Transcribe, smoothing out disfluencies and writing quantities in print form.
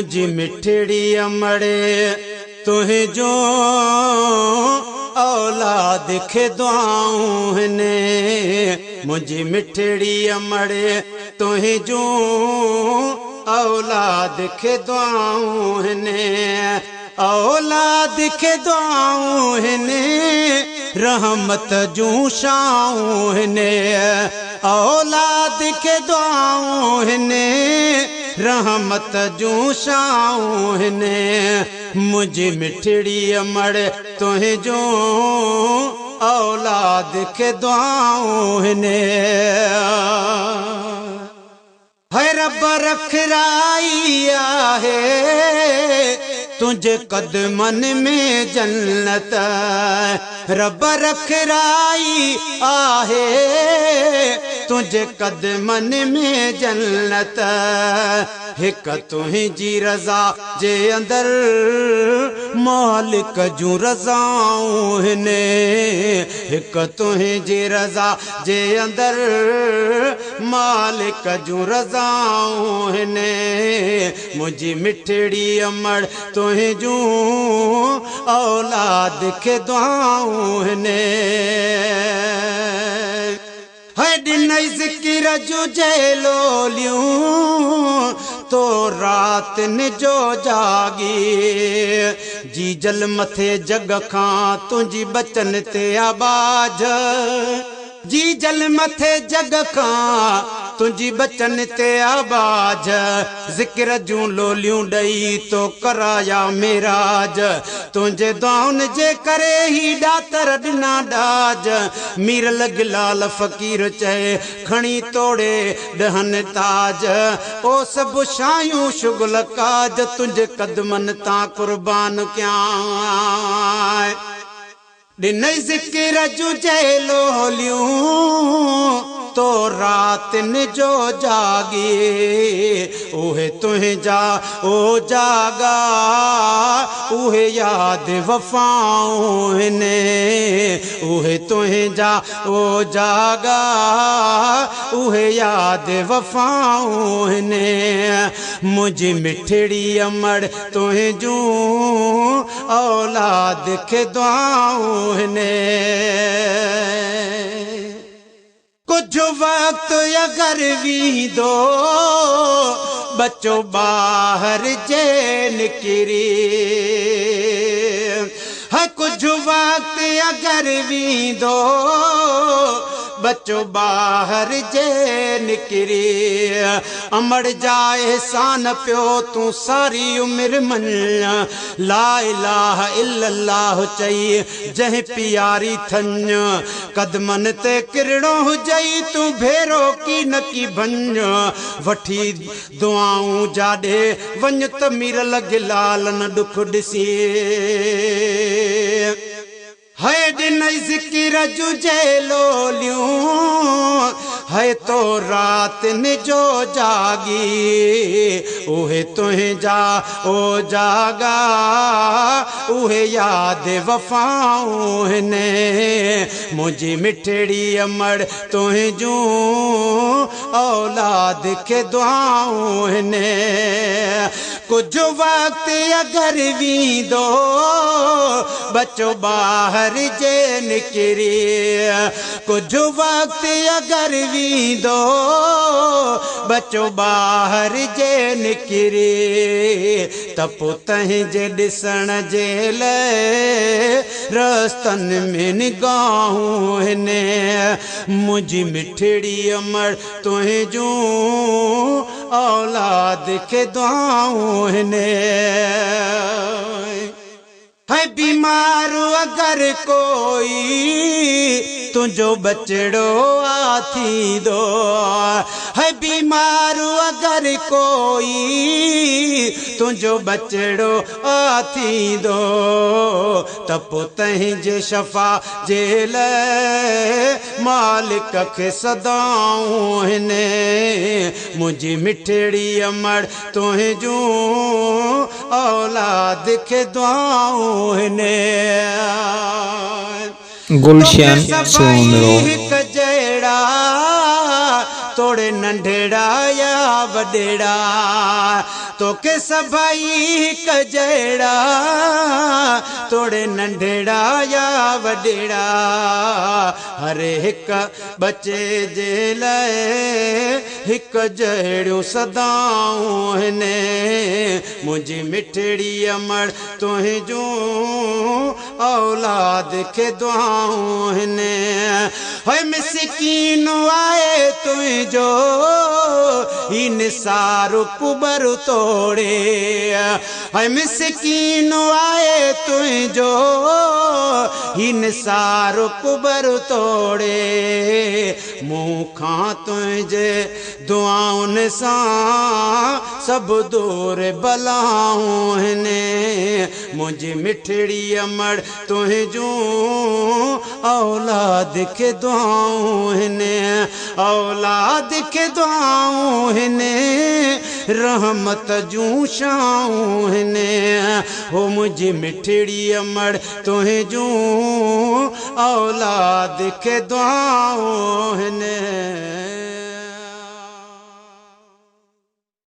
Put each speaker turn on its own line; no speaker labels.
मुझी मिठड़ी अमड़े तुहे जो औलाद खे दुआऊं ने मुझी मिठड़ी अमड़े तुहे जो औलाद खे दुआऊं ने औलाद खे दुआऊं ने रहमत जूं शाऊं ने औलाद के दुआऊं ने रहमत जूं शाऊं ने मुझी मिठड़ी अमड़ तुहे जो औलाद के दुआऊं ने है रब रखराई आहे तुझे कदमन में जन्नत रब रखराई आहे तुझे कदमन में जन्नत हिक तुझी रज़ा जे अंदर मालिक जूं रज़ाऊं ने हिक तुझी रज़ा जे अंदर मालिक जूं रज़ाऊं ने मुझी मिठड़ी अमड़ तुहे जूं औलाद खे दुआऊं ने है दिनई ज़िक्र जूं जेलोलियूं तो रात न जो जागी जी जल मथे जग खां तुझी बचन ते आबाज जी जल मथे जग खां तुझी बचन ते आबाज ज़िक्र जूं लोलियूं डई तो कराया मेराज तुझे दुआउन जे करे ही डातर डिना डाज मीर लॻलाल फ़कीर चए खणी तोड़े डहन ताज ओ सब शायूं शुगल काज तुझे कदमन तां कुर्बान कयां दिनई ज़िक्र जूं जेलोलियूं तो रात न जो जागी उहे तुझा ओ जागा उहे याद वफ़ाऊं ने उहे तुझा ओ जागा उहे याद वफ़ाऊं ने मुझी मिठड़ी अमड़ तुहे जूं औलाद खे दुआऊं ने कुछ वक्त अगर वींदो बच्चो बाहर जे निकिरी है कुछ वक्त अगर वींदो बच्चो बाहर जे निकिरी अमड़ जाए एहसान पियो तू सारी उम्र मन ला इलाहा इल्लल्लाह चई जह प्यारी थन कदमन ते किरणो हुजई तू भेरो की न की भंज वठी दुआऊं जाडे वञ त मीर लॻलाल न दुख ॾिसी है दिनई ज़िक्र जूं जेलोलियूं है तो रात न जो जागी उहे तुझा ओ जागा उहे याद वफ़ाऊं ने मुझी मिठड़ी अमड़ तुहे जूं औलाद खे दुआऊं ने कुछ वक्त अगर वींदो बच्चो बाहर जे निकिरी कुछ वक्त अगर वींदो बच्चो बाहर जे निकिरी त पोइ तंहिंजे ॾिसण जे लाइ रस्तन में निगाहूं ने मुझी मिठड़ी अमड़ तुहे जूं औलाद खे दुआऊं ने है बीमार अगर कोई तुझो बचड़ो आथी दो है बीमार अगर कोई तुझो बचड़ो आथी दो तपो तंहिंजे शफ़ा जे लाइ मालिक खे सदाऊं ने मुझी मिठड़ी अमड़ तुहे जूं औलाद खे दुआऊं ने
गुलशन सोनरो
जड़ा तोड़े नंढेड़ा या वडेड़ा तोखे सभई कजेड़ा तोड़े नंढेड़ा या वडेड़ा हर एक बच्चे जे लाए हिक जहिड़ियूं सदाऊं हिने मुंहिंजी मिठड़ी अमड़ तुंहिंजूं औलाद खे दुआऊं हिने होए मिसकीन आए तुंहिंजो ही निसार कुबर तोड़े होए मिसकीन आए तुंहिंजो ही निसार कुबर तोड़े मुंह खां तुंहिंजे दुआउनि सां सभु दूर बलाऊं हिने मुंहिंजी मिठड़ी अमड़ तुंहिंजूं औलाद खे दुआऊं हिने औलाद खे दुआऊं हिने रहमत जूं शाऊं हिने हो मुंहिंजी मिठड़ी अमड़ तुंहिंजूं औलाद खे दुआऊं हिने।